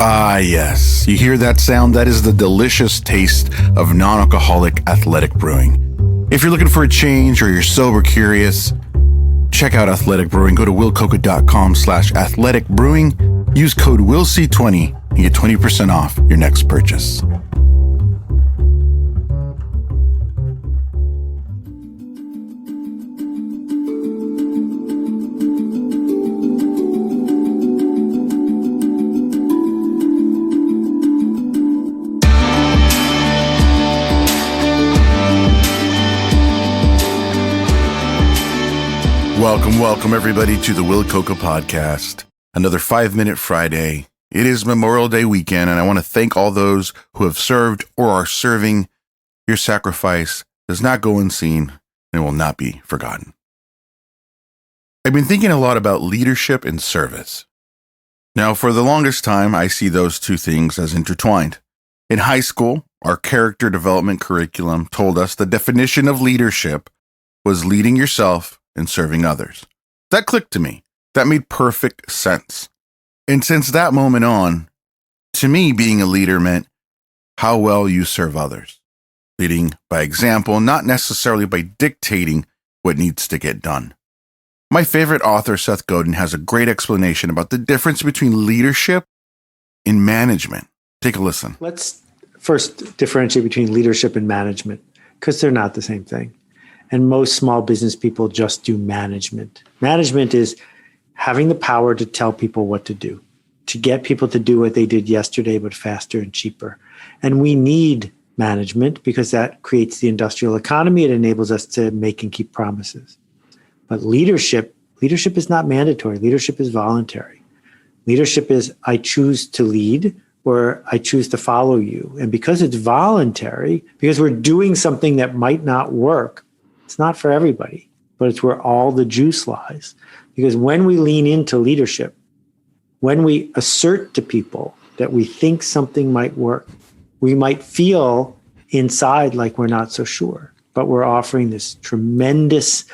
Ah, yes. You hear that sound? That is the delicious taste of non-alcoholic athletic brewing. If you're looking for a change or you're sober curious, check out Athletic Brewing. Go to willcoca.com/athletic brewing. Use code WILLC20 and get 20% off your next purchase. Welcome everybody to the Will Coca Podcast. Another 5-Minute Friday. It is Memorial Day weekend, and I want to thank all those who have served or are serving. Your sacrifice does not go unseen and will not be forgotten. I've been thinking a lot about leadership and service. Now, for the longest time, I see those two things as intertwined. In high school, our character development curriculum told us the definition of leadership was leading yourself and serving others. That clicked to me. That made perfect sense. And since that moment on, to me, being a leader meant how well you serve others. Leading by example, not necessarily by dictating what needs to get done. My favorite author, Seth Godin, has a great explanation about the difference between leadership and management. Take a listen. Let's first differentiate between leadership and management, because they're not the same thing. And most small business people just do management. Management is having the power to tell people what to do, to get people to do what they did yesterday, but faster and cheaper. And we need management because that creates the industrial economy. It enables us to make and keep promises. But leadership is not mandatory. Leadership is voluntary. Leadership is I choose to lead or I choose to follow you. And because it's voluntary, because we're doing something that might not work, it's not for everybody, but it's where all the juice lies. Because when we lean into leadership, when we assert to people that we think something might work, we might feel inside like we're not so sure, but we're offering this tremendous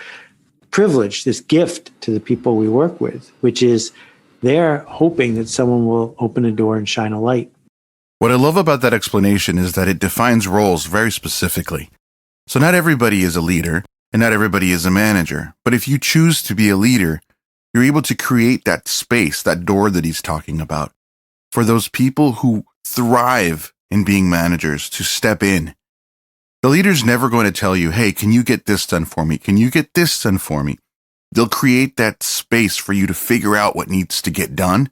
privilege, this gift to the people we work with, which is they're hoping that someone will open a door and shine a light. What I love about that explanation is that it defines roles very specifically. So not everybody is a leader and not everybody is a manager. But if you choose to be a leader, you're able to create that space, that door that he's talking about, for those people who thrive in being managers to step in. The leader's never going to tell you, hey, can you get this done for me? Can you get this done for me? They'll create that space for you to figure out what needs to get done.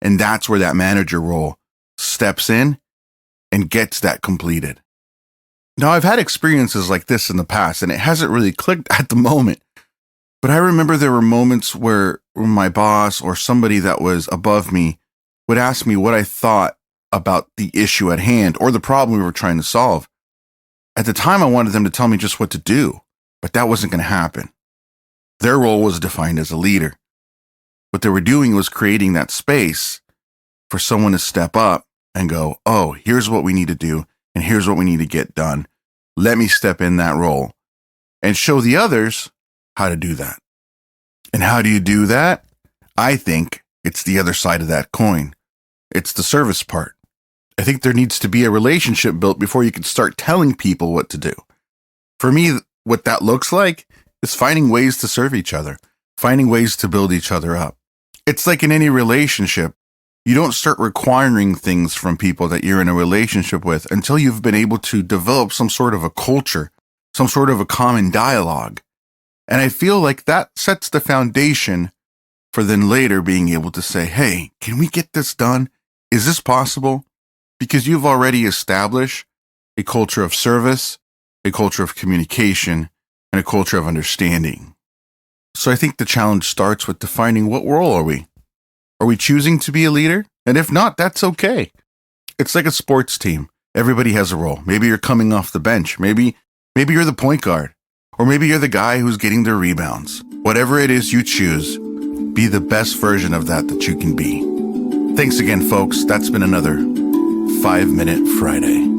And that's where that manager role steps in and gets that completed. Now, I've had experiences like this in the past, and it hasn't really clicked at the moment. But I remember there were moments where my boss or somebody that was above me would ask me what I thought about the issue at hand or the problem we were trying to solve. At the time, I wanted them to tell me just what to do, but that wasn't going to happen. Their role was defined as a leader. What they were doing was creating that space for someone to step up and go, oh, here's what we need to do. And here's what we need to get done. Let me step in that role and show the others how to do that. And how do you do that? I think it's the other side of that coin. It's the service part. I think there needs to be a relationship built before you can start telling people what to do. For me, what that looks like is finding ways to serve each other, finding ways to build each other up. It's like in any relationship. You don't start requiring things from people that you're in a relationship with until you've been able to develop some sort of a culture, some sort of a common dialogue. And I feel like that sets the foundation for then later being able to say, hey, can we get this done? Is this possible? Because you've already established a culture of service, a culture of communication, and a culture of understanding. So I think the challenge starts with defining what role are we? Are we choosing to be a leader? And if not, that's okay. It's like a sports team. Everybody has a role. Maybe you're coming off the bench. Maybe you're the point guard. Or maybe you're the guy who's getting the rebounds. Whatever it is you choose, be the best version of that you can be. Thanks again, folks. That's been another 5-Minute Friday.